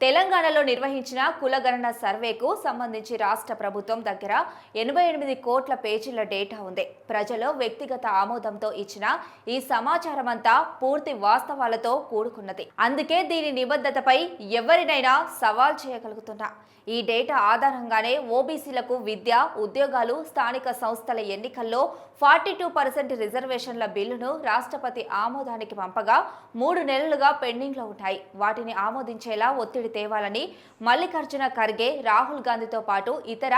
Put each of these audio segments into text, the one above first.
తెలంగాణలో నిర్వహించిన కులగణన సర్వేకు సంబంధించి రాష్ట్ర ప్రభుత్వం దగ్గర 88 కోట్ల పేజీల డేటా ఉంది. ప్రజలు వ్యక్తిగత ఆమోదంతో ఇచ్చిన ఈ సమాచారం అంతా పూర్తి వాస్తవాలతో కూడుకున్నది. అందుకే దీని నిబద్ధతపై ఎవరినైనా సవాల్ చేయగలుగుతున్నా. ఈ డేటా ఆధారంగానే ఓబీసీలకు విద్య, ఉద్యోగాలు, స్థానిక సంస్థల ఎన్నికల్లో 42% రిజర్వేషన్ల బిల్లును రాష్ట్రపతి ఆమోదానికి పంపగా 3 నెలలుగా పెండింగ్లో ఉన్నాయి. వాటిని ఆమోదించేలా ఒత్తిడి తేవాలని మల్లికార్జున ఖర్గే, రాహుల్ గాంధీతో పాటు ఇతర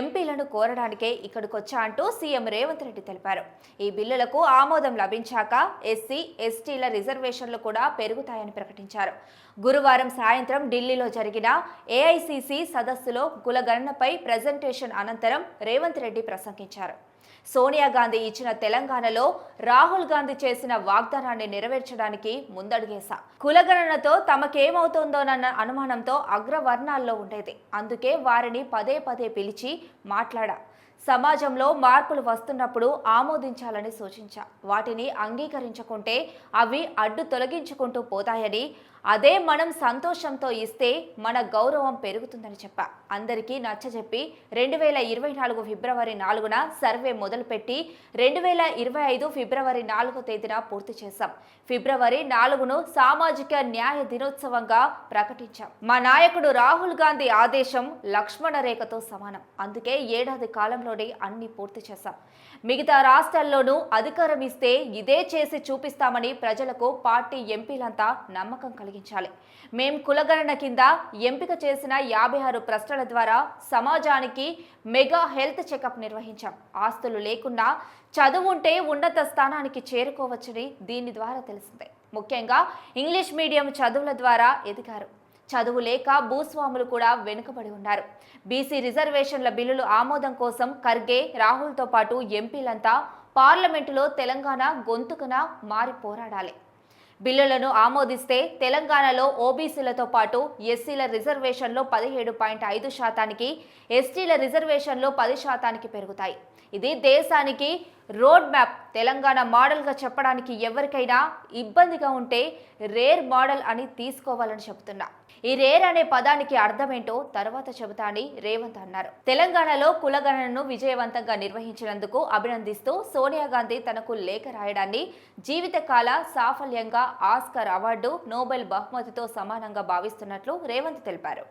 ఎంపీలను కోరడానికే ఇక్కడికొచ్చా అంటూ సీఎం రేవంత్ రెడ్డి తెలిపారు. ఈ బిల్లులకు ఆమోదం లభించాక ఎస్సీ, ఎస్టీల రిజర్వేషన్లు కూడా పెరుగుతాయని ప్రకటించారు. గురువారం సాయంత్రం ఢిల్లీలో జరిగిన ఏఐసీసీ సదస్సులో కులగణనపై ప్రెజెంటేషన్ అనంతరం రేవంత్ రెడ్డి ప్రసంగించారు. సోనియా గాంధీ ఇచ్చిన తెలంగాణలో రాహుల్ గాంధీ చేసిన వాగ్దానాన్ని నెరవేర్చడానికి ముందడుగేశా. కులగణనతో తమకేమవుతోందోనన్న అనుమానంతో అగ్రవర్ణాల్లో ఉండేది. అందుకే వారిని పదే పదే పిలిచి మాట్లాడా. సమాజంలో మార్పులు వస్తున్నప్పుడు ఆమోదించాలని సూచించా. వాటిని అంగీకరించుకుంటే అవి అడ్డు తొలగించుకుంటూ పోతాయని, అదే మనం సంతోషంతో ఇస్తే మన గౌరవం పెరుగుతుందని చెప్పా. అందరికీ నచ్చజెప్పి 2024 ఫిబ్రవరి 4న సర్వే మొదలుపెట్టి 2025 ఫిబ్రవరి 4వ తేదీన పూర్తి చేశాం. ఫిబ్రవరి 4ను సామాజిక న్యాయ దినోత్సవంగా ప్రకటించాం. మా నాయకుడు రాహుల్ గాంధీ ఆదేశం లక్ష్మణ రేఖతో సమానం. అందుకే ఏడాది కాలంలోనే అన్ని పూర్తి చేశాం. మిగతా రాష్ట్రాల్లోనూ అధికారం ఇస్తే ఇదే చేసి చూపిస్తామని ప్రజలకు పార్టీ ఎంపీలంతా నమ్మకం కలిగించాలి. మేం కులగణన కింద ఎంపిక చేసిన 56 ప్రశ్నల ద్వారా సమాజానికి మెగా హెల్త్ చెకప్ నిర్వహించాం. ఆస్తులు లేకున్నా చదువుంటే ఉన్నత స్థానానికి చేరుకోవచ్చని దీని ద్వారా తెలిసిందే. ముఖ్యంగా ఇంగ్లీష్ మీడియం చదువుల ద్వారా ఎదిగారు. చదువు లేక భూస్వాములు కూడా వెనుకబడి ఉన్నారు. బీసీ రిజర్వేషన్ల బిల్లులు ఆమోదం కోసం ఖర్గే, రాహుల్తో పాటు ఎంపీలంతా పార్లమెంటులో తెలంగాణ గొంతుకన మారి పోరాడాలి. బిల్లులను ఆమోదిస్తే తెలంగాణలో ఓబీసీలతో పాటు ఎస్సీల రిజర్వేషన్లు 17.5%, ఎస్టీల రిజర్వేషన్లు 10% పెరుగుతాయి. ఇది దేశానికి రోడ్ మ్యాప్. తెలంగాణ మోడల్గా చెప్పడానికి ఎవరికైనా ఇబ్బందిగా ఉంటే రేర్ మోడల్ అని తీసుకోవాలని చెబుతున్నా. ఈ రేర్ అనే పదానికి అర్థమేంటో తర్వాత చెబుతా అని రేవంత్ అన్నారు. తెలంగాణలో కులగణనను విజయవంతంగా నిర్వహించినందుకు అభినందిస్తూ సోనియా గాంధీ తనకు లేఖ రాయడాన్ని జీవితకాల సాఫల్యంగా ఆస్కార్ అవార్డు, నోబెల్ బహుమతితో సమానంగా భావిస్తున్నట్లు రేవంత్ తెలిపారు.